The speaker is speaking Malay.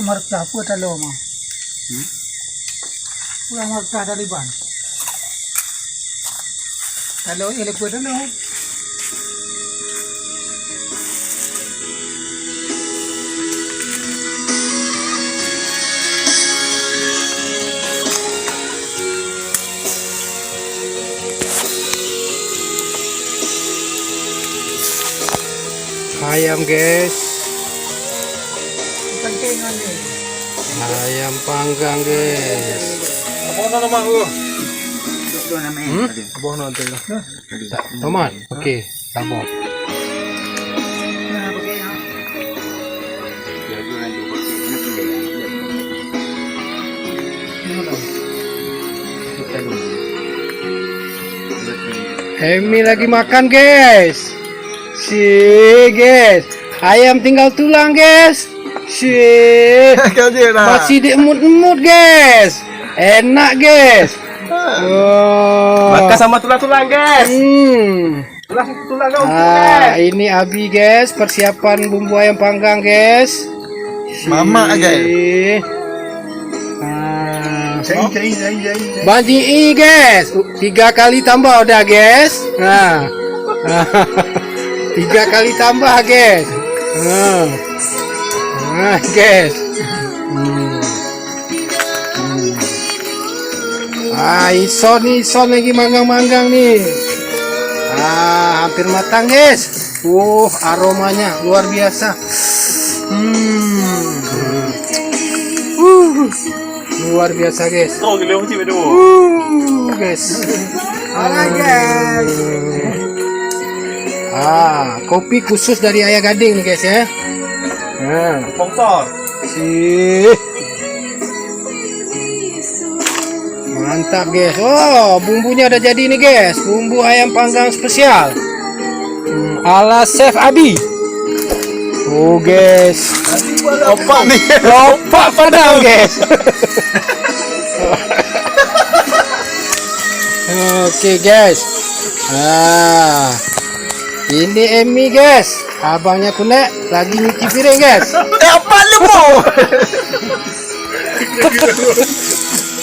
Marta apa talo mah? Pulang marta dari ban. Talo ele apa talo? Ayam guys, Pentingan ni. ayam panggang guys. Abang nak nama aku. Dua nama Abang nak tu. Tomat, okey, tambah. Nah, pakai ya. Emi lagi makan guys. Si guys, ayam tinggal tulang guys. Si Kau dia nak. masih diemut-emut guys. Enak guys. Oh. Makan sama tulang-tulang guys. Tulang kau Ini Abi guys, persiapan bumbu ayam panggang guys. Mama guys. Banji guys, 3 kali tambah udah guys. Nah, 3 kali tambah guys. Nah guys. Ison lagi manggang-manggang nih. Hampir matang guys. Aromanya luar biasa. Luar biasa guys. Oh, gila macam tu. Guys. guys. Kopi khusus dari Ayah Gading nih guys ya. Sponsor. Mantap guys. Bumbunya udah jadi nih guys. Bumbu ayam panggang spesial. Ala Chef Abi. Guys. Opak ni. Opak padang guys. Oke guys. Ini Emi guys. Abangnya Kunek lagi nyuci piring guys. Apa lu mau?